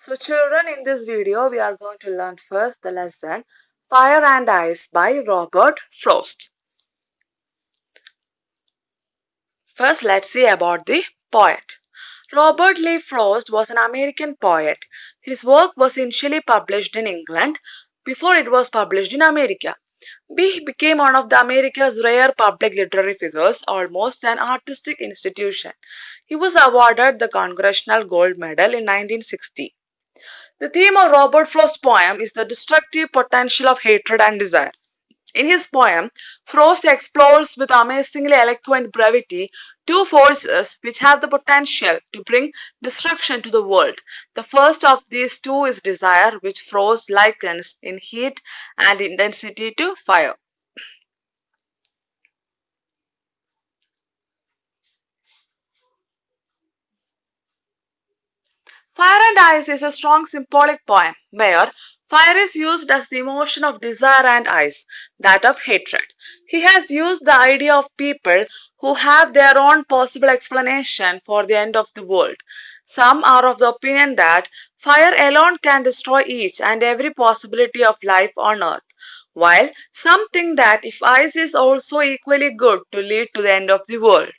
So children, in this video we are going to learn first the lesson Fire and Ice by Robert Frost. First, let's see about the poet. Robert Lee Frost was an American poet. His work was initially published in England before it was published in America. He became one of the America's rare public literary figures, almost an artistic institution. He was awarded the Congressional Gold Medal in 1960. The theme of Robert Frost's poem is the destructive potential of hatred and desire. In his poem, Frost explores with amazingly eloquent brevity two forces which have the potential to bring destruction to the world. The first of these two is desire, which Frost likens in heat and intensity to fire. Fire and Ice is a strong symbolic poem where fire is used as the emotion of desire and ice, that of hatred. He has used the idea of people who have their own possible explanation for the end of the world. Some are of the opinion that fire alone can destroy each and every possibility of life on earth, while some think that if ice is also equally good to lead to the end of the world.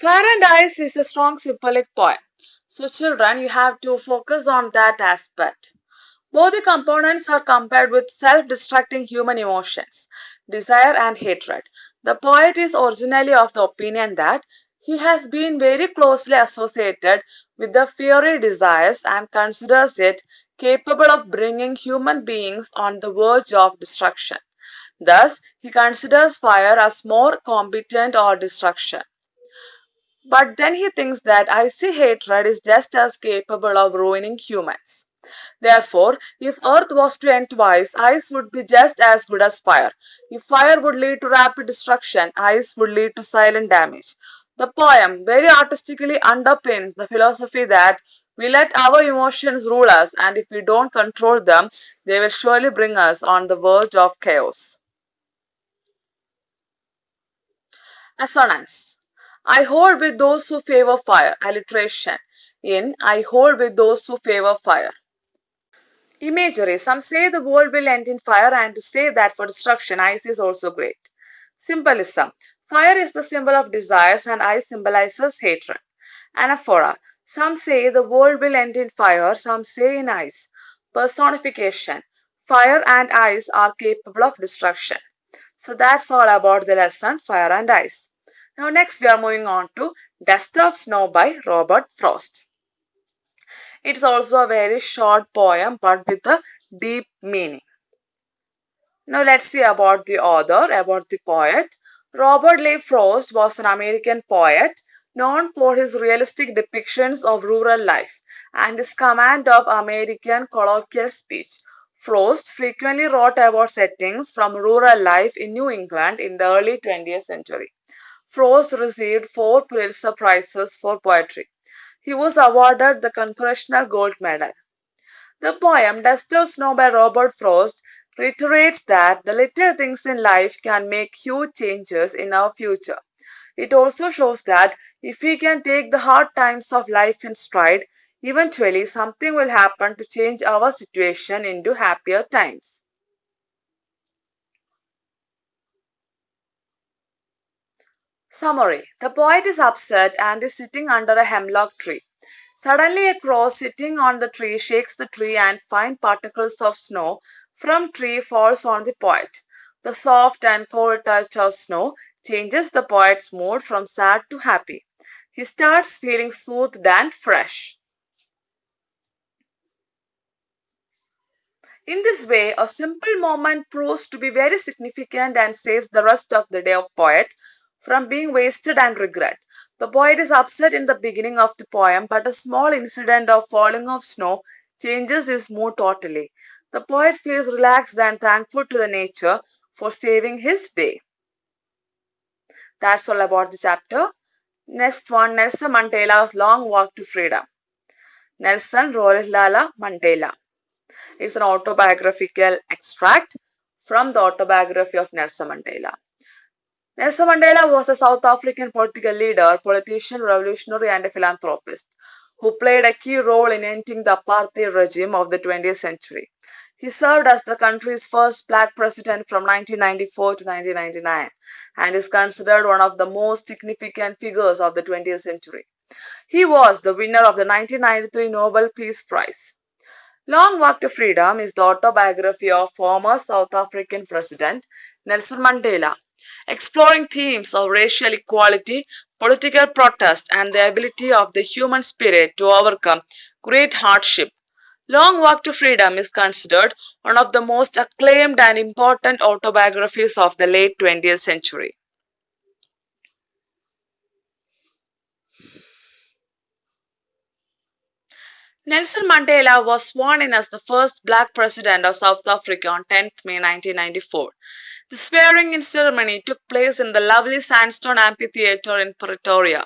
Fire and Ice is a strong symbolic poem. So, children, you have to focus on that aspect. Both the components are compared with self destructing human emotions, desire and hatred. The poet is originally of the opinion that he has been very closely associated with the fiery desires and considers it capable of bringing human beings on the verge of destruction. Thus, he considers fire as more competent or destruction. But then he thinks that icy hatred is just as capable of ruining humans. Therefore, if Earth was to end twice, ice would be just as good as fire. If fire would lead to rapid destruction, ice would lead to silent damage. The poem very artistically underpins the philosophy that we let our emotions rule us, and if we don't control them, they will surely bring us on the verge of chaos. Assonance. I hold with those who favor fire. Alliteration. In I hold with those who favor fire. Imagery. Some say the world will end in fire, and to say that for destruction, ice is also great. Symbolism. Fire is the symbol of desires, and ice symbolizes hatred. Anaphora. Some say the world will end in fire, some say in ice. Personification. Fire and ice are capable of destruction. So that's all about the lesson Fire and Ice. Now next we are moving on to Dust of Snow by Robert Frost. It's also a very short poem but with a deep meaning. Now let's see about the author, about the poet. Robert Lee Frost was an American poet known for his realistic depictions of rural life and his command of American colloquial speech. Frost frequently wrote about settings from rural life in New England in the early 20th century. Frost received 4 Pulitzer Prizes for poetry. He was awarded the Congressional Gold Medal. The poem Dust of Snow by Robert Frost reiterates that the little things in life can make huge changes in our future. It also shows that if we can take the hard times of life in stride, eventually something will happen to change our situation into happier times. Summary. The poet is upset and is sitting under a hemlock tree. Suddenly a crow sitting on the tree shakes the tree and fine particles of snow from tree falls on the poet. The soft and cold touch of snow changes the poet's mood from sad to happy. He starts feeling soothed and fresh. In this way, a simple moment proves to be very significant and saves the rest of the day of poet from being wasted and regret. The poet is upset in the beginning of the poem, but a small incident of falling of snow changes his mood totally. The poet feels relaxed and thankful to the nature for saving his day. That's all about the chapter. Next one, Nelson Mandela's Long Walk to Freedom. Nelson Rolihlahla Mandela. It's an autobiographical extract from the autobiography of Nelson Mandela. Nelson Mandela was a South African political leader, politician, revolutionary, and a philanthropist who played a key role in ending the apartheid regime of the 20th century. He served as the country's first black president from 1994 to 1999 and is considered one of the most significant figures of the 20th century. He was the winner of the 1993 Nobel Peace Prize. Long Walk to Freedom is the autobiography of former South African President Nelson Mandela, exploring themes of racial equality, political protest, and the ability of the human spirit to overcome great hardship. Long Walk to Freedom is considered one of the most acclaimed and important autobiographies of the late 20th century. Nelson Mandela was sworn in as the first black president of South Africa on 10th May 1994. The swearing-in ceremony took place in the lovely sandstone amphitheater in Pretoria.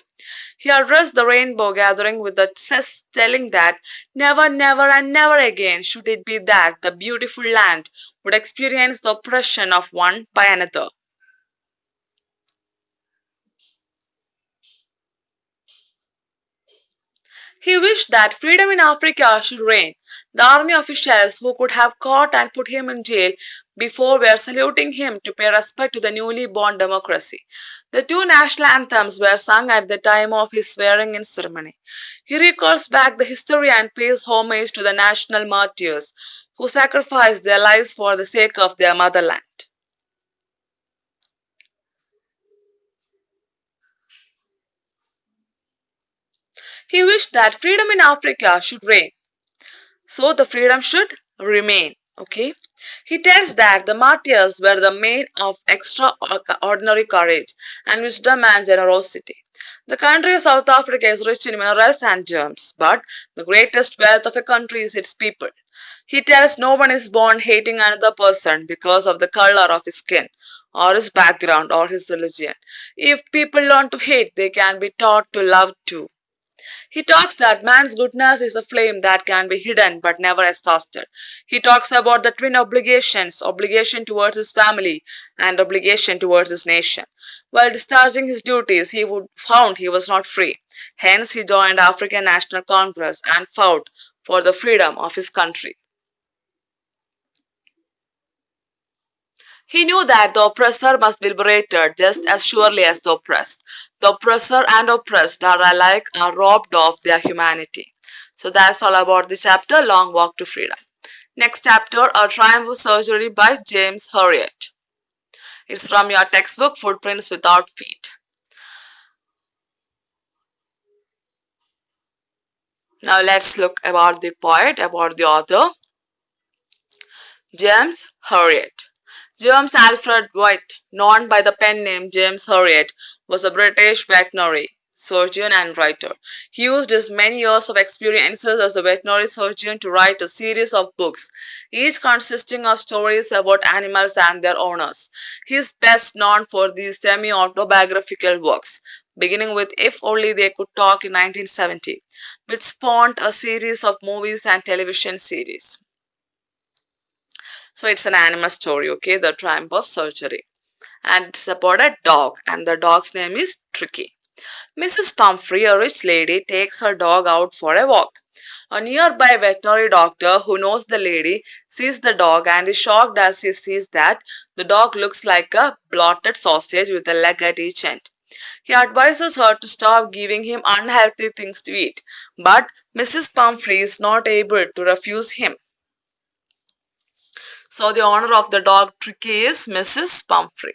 He addressed the rainbow gathering with the zest telling that never, never, and never again should it be that the beautiful land would experience the oppression of one by another. He wished that freedom in Africa should reign. The army officials who could have caught and put him in jail before were saluting him to pay respect to the newly born democracy. The two national anthems were sung at the time of his swearing in ceremony. He recalls back the history and pays homage to the national martyrs who sacrificed their lives for the sake of their motherland. He wished that freedom in Africa should reign. So the freedom should remain. Okay. He tells that the martyrs were the men of extraordinary courage and wisdom and generosity. The country of South Africa is rich in minerals and germs, but the greatest wealth of a country is its people. He tells no one is born hating another person because of the color of his skin, or his background, or his religion. If people learn to hate, they can be taught to love too. He talks that man's goodness is a flame that can be hidden but never exhausted. He talks about the twin obligations, obligation towards his family and obligation towards his nation. While discharging his duties, he would found he was not free. Hence, he joined African National Congress and fought for the freedom of his country. He knew that the oppressor must be liberated just as surely as the oppressed. The oppressor and oppressed are alike are robbed of their humanity. So that's all about the chapter Long Walk to Freedom. Next chapter, A Triumph of Surgery by James Herriot. It's from your textbook Footprints Without Feet. Now let's look about the poet, about the author, James Herriot. James Alfred White, known by the pen name James Herriot, was a British veterinary surgeon and writer. He used his many years of experiences as a veterinary surgeon to write a series of books, each consisting of stories about animals and their owners. He is best known for these semi-autobiographical works, beginning with If Only They Could Talk in 1970, which spawned a series of movies and television series. So it's an animal story, okay? The Triumph of Surgery. And it's about a dog, and the dog's name is Tricky. Mrs. Pumphrey, a rich lady, takes her dog out for a walk. A nearby veterinary doctor who knows the lady sees the dog and is shocked as he sees that the dog looks like a blotted sausage with a leg at each end. He advises her to stop giving him unhealthy things to eat, but Mrs. Pumphrey is not able to refuse him. So the owner of the dog Tricky is Mrs. Pumphrey.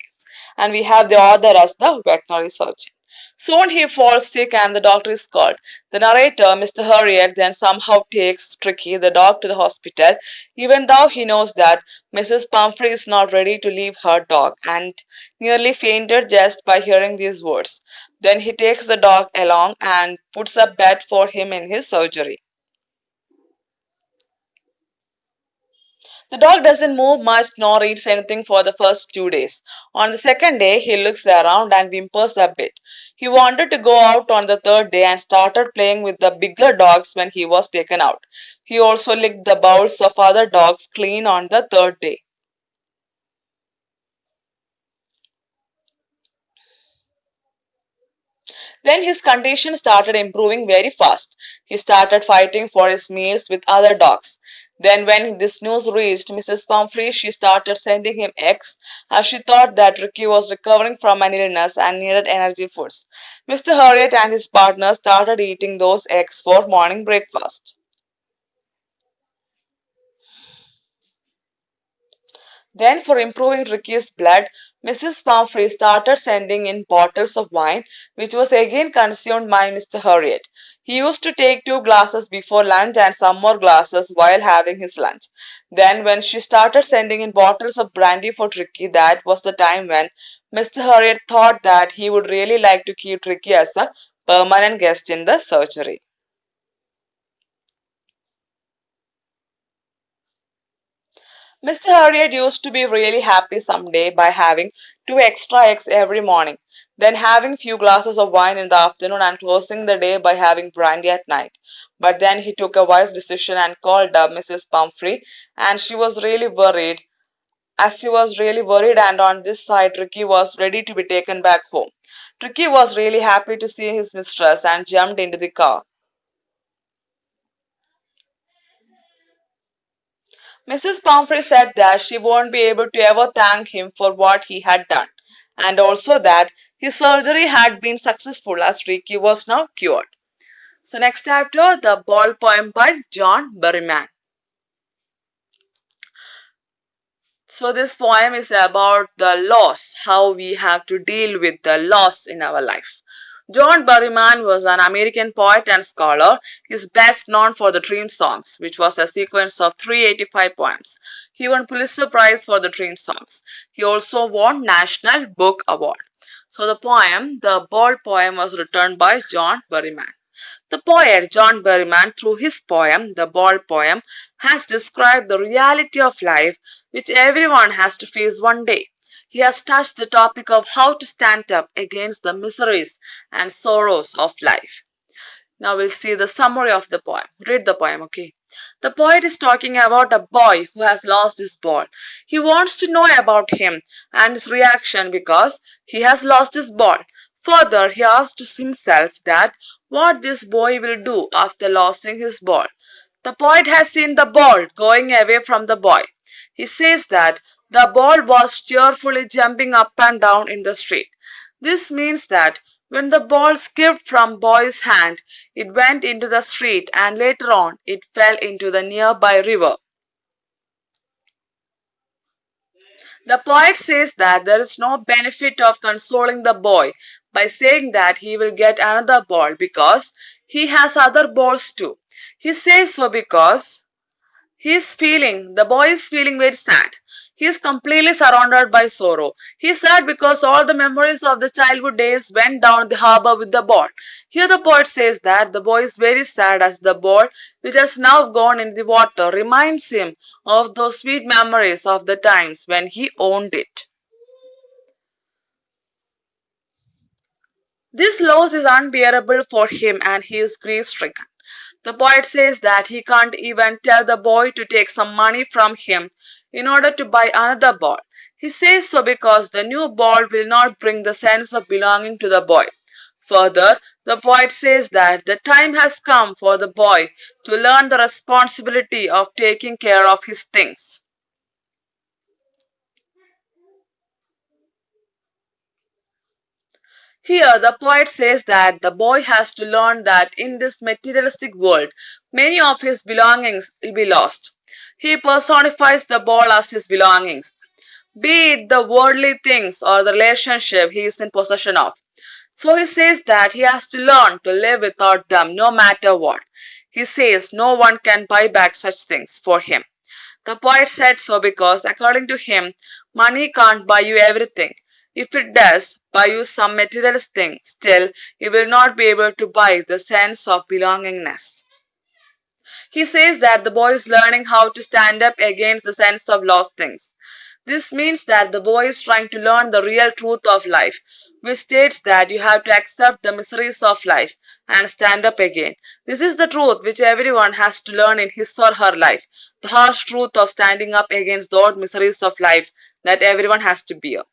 And we have the author as the veterinary surgeon. Soon he falls sick and the doctor is called. The narrator, Mr. Herriot, then somehow takes Tricky, the dog, to the hospital, even though he knows that Mrs. Pumphrey is not ready to leave her dog and nearly fainted just by hearing these words. Then he takes the dog along and puts a bed for him in his surgery. The dog doesn't move much nor eats anything for the first 2 days. On the second day, he looks around and whimpers a bit. He wanted to go out on the third day and started playing with the bigger dogs when he was taken out. He also licked the bowls of other dogs clean on the third day. Then his condition started improving very fast. He started fighting for his meals with other dogs. Then, when this news reached Mrs. Pumphrey, she started sending him eggs as she thought that Ricky was recovering from an illness and needed energy foods. Mr. Harriet and his partner started eating those eggs for morning breakfast. Then, for improving Ricky's blood, Mrs. Pumphrey started sending in bottles of wine, which was again consumed by Mr. Harriet. He used to take 2 glasses before lunch and some more glasses while having his lunch. Then, when she started sending in bottles of brandy for Ricky, that was the time when Mr. Harriet thought that he would really like to keep Ricky as a permanent guest in the surgery. Mr. Harriet used to be really happy someday by having 2 extra eggs every morning, then having few glasses of wine in the afternoon and closing the day by having brandy at night. But then he took a wise decision and called up Mrs. Pumphrey, and she was really worried. As she was really worried, and on this side Ricky was ready to be taken back home. Ricky was really happy to see his mistress and jumped into the car. Mrs. Pumphrey said that she won't be able to ever thank him for what he had done, and also that his surgery had been successful as Ricky was now cured. So, next chapter, the ball poem by John Berryman. So, this poem is about the loss, how we have to deal with the loss in our life. John Berryman was an American poet and scholar. He is best known for the Dream Songs, which was a sequence of 385 poems. He won Pulitzer Prize for the Dream Songs. He also won National Book Award. So the poem, the Ball poem, was written by John Berryman. The poet John Berryman, through his poem, The Ball Poem, has described the reality of life which everyone has to face one day. He has touched the topic of how to stand up against the miseries and sorrows of life. Now we'll see the summary of the poem. Read the poem, okay? The poet is talking about a boy who has lost his ball. He wants to know about him and his reaction because he has lost his ball. Further, he asks himself that what this boy will do after losing his ball. The poet has seen the ball going away from the boy. He says that the ball was cheerfully jumping up and down in the street. This means that when the ball skipped from boy's hand, it went into the street and later on it fell into the nearby river. The poet says that there is no benefit of consoling the boy by saying that he will get another ball because he has other balls too. He says so because the boy is feeling very sad. He is completely surrounded by sorrow. He is sad because all the memories of the childhood days went down the harbor with the boat. Here the poet says that the boy is very sad as the boat, which has now gone in the water, reminds him of those sweet memories of the times when he owned it. This loss is unbearable for him and he is grief stricken. The poet says that he can't even tell the boy to take some money from him in order to buy another ball. He says so because the new ball will not bring the sense of belonging to the boy. Further, the poet says that the time has come for the boy to learn the responsibility of taking care of his things. Here, the poet says that the boy has to learn that in this materialistic world, many of his belongings will be lost. He personifies the ball as his belongings, be it the worldly things or the relationship he is in possession of. So he says that he has to learn to live without them no matter what. He says no one can buy back such things for him. The poet said so because, according to him, money can't buy you everything. If it does buy you some materialist thing, still you will not be able to buy the sense of belongingness. He says that the boy is learning how to stand up against the sense of lost things. This means that the boy is trying to learn the real truth of life, which states that you have to accept the miseries of life and stand up again. This is the truth which everyone has to learn in his or her life, the harsh truth of standing up against the old miseries of life that everyone has to bear.